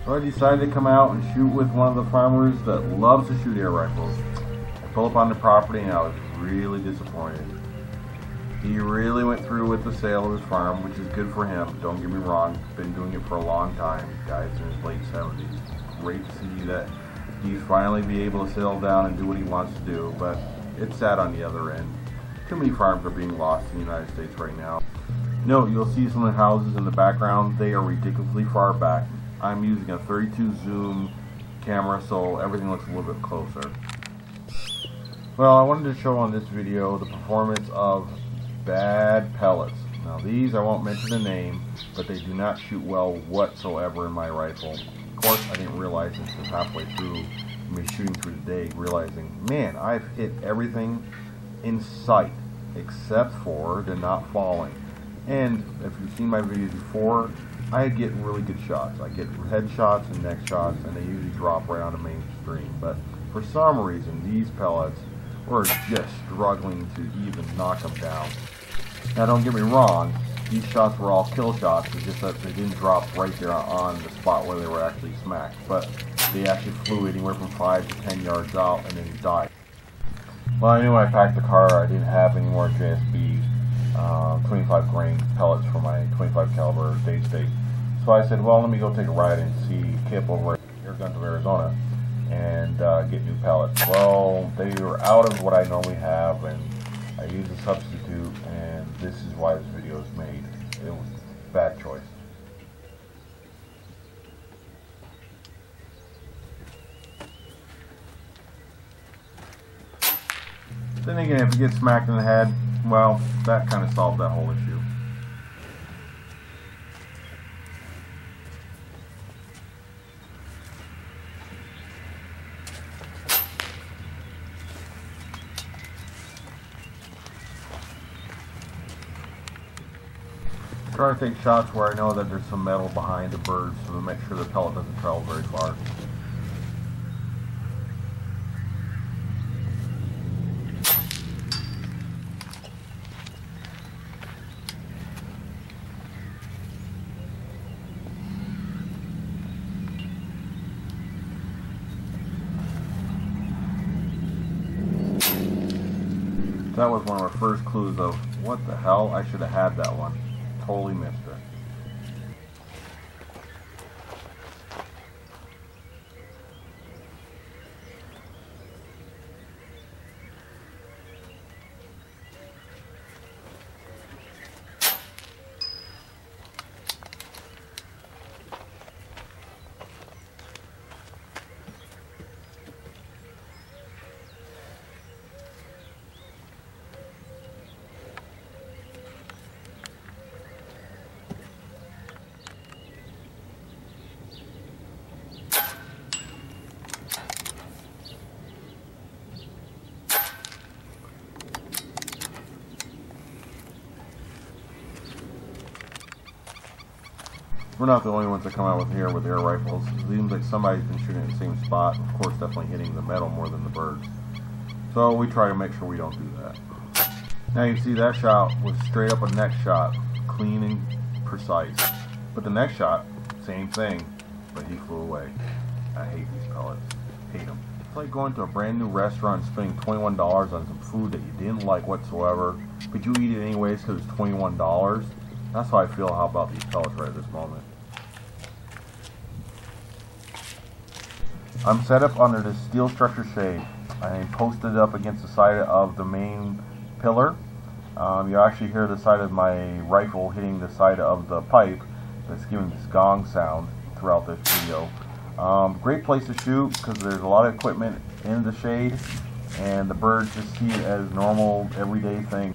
So I decided to come out and shoot with one of the farmers that loves to shoot air rifles. I pulled up on the property and I was really disappointed. He really went through with the sale of his farm, which is good for him. Don't get me wrong, been doing it for a long time. Guy's in his late 70s. Great to see that he's finally be able to settle down and do what he wants to do, but it's sad on the other end. Too many farms are being lost in the United States right now. Note, you'll see some of the houses in the background. They are ridiculously far back. I'm using a 32 zoom camera, so everything looks a little bit closer. Well, I wanted to show on this video the performance of bad pellets. Now these, I won't mention the name, but they do not shoot well whatsoever in my rifle. Of course, I didn't realize this until halfway through me shooting through the day, realizing, man, I've hit everything in sight except for the not falling. And if you've seen my videos before, I get really good shots. I get head shots and neck shots, and they usually drop right on the mainstream. But for some reason, these pellets were just struggling to even knock them down. Now, don't get me wrong, these shots were all kill shots. It's just that they didn't drop right there on the spot where they were actually smacked. But they actually flew anywhere from 5 to 10 yards out and then died. Well, I knew when I packed the car I didn't have any more JSB 25 grain pellets for my 25 caliber day state. So I said, well, let me go take a ride and see Kip over at Air Guns of Arizona and get new pellets. Well, they were out of what I normally have, and I used a substitute, and this is why this video is made. It was a bad choice. Then again, if you get smacked in the head, well, that kind of solved that whole issue. Try to take shots where I know that there's some metal behind the bird, so to make sure the pellet doesn't travel very far. That was one of our first clues of, what the hell, I should have had that one. Totally missed it. We're not the only ones that come out with here with air rifles. It seems like somebody's been shooting at the same spot. Of course, definitely hitting the metal more than the birds. So we try to make sure we don't do that. Now you see that shot was straight up a neck shot, clean and precise. But the next shot, same thing, but he flew away. I hate these pellets. Hate them. It's like going to a brand new restaurant and spending $21 on some food that you didn't like whatsoever, but you eat it anyways because it's $21. That's how I feel about these pellets right at this moment. I'm set up under this steel structure shade. I posted up against the side of the main pillar. You actually hear the side of my rifle hitting the side of the pipe that's giving this gong sound throughout this video. Great place to shoot because there's a lot of equipment in the shade and the birds just see it as normal everyday thing.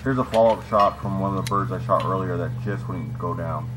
Here's a follow-up shot from one of the birds I shot earlier that just wouldn't go down.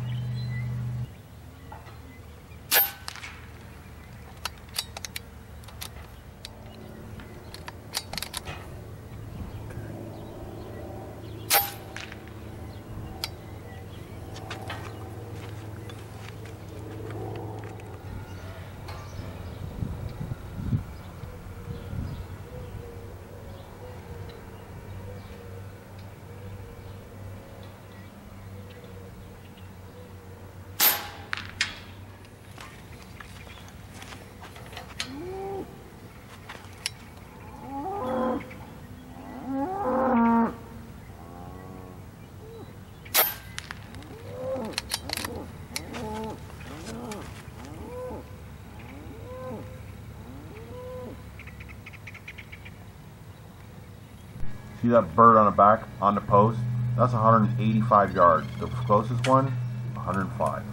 See that bird on the back, on the post? That's 185 yards. The closest one, 105.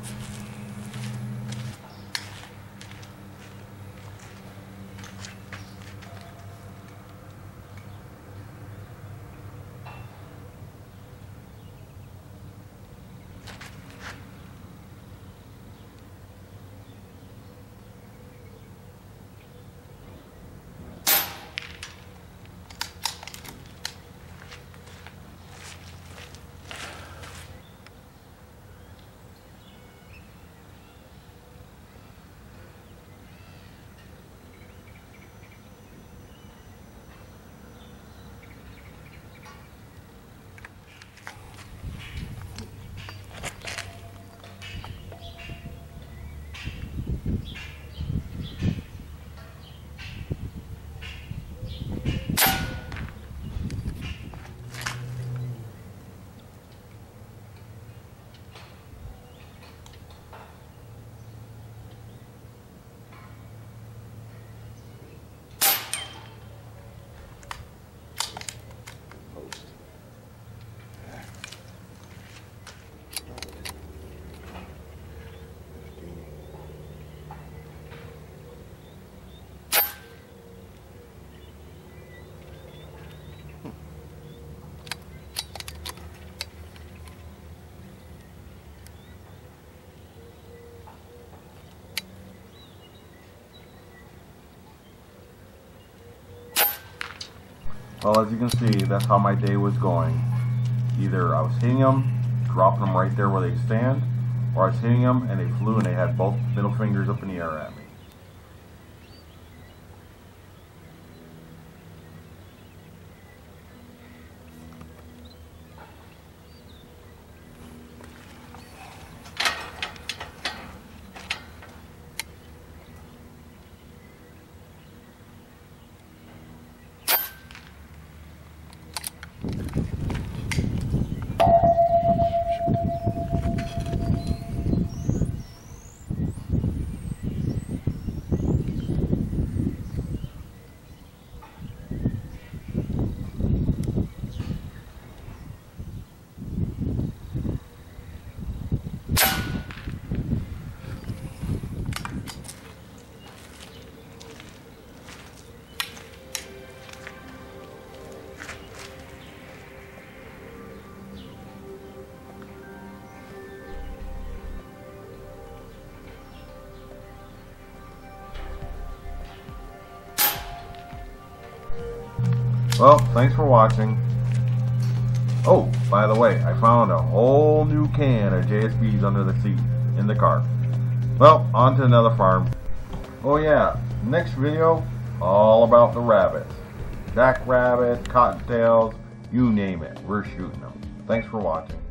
Well, as you can see, that's how my day was going. Either I was hitting them, dropping them right there where they stand, or I was hitting them and they flew and they had both middle fingers up in the air at me. Well, thanks for watching. Oh, by the way, I found a whole new can of JSBs under the seat in the car. Well, on to another farm. Oh yeah, next video, all about the rabbits. Jackrabbits, cottontails, you name it, we're shooting them. Thanks for watching.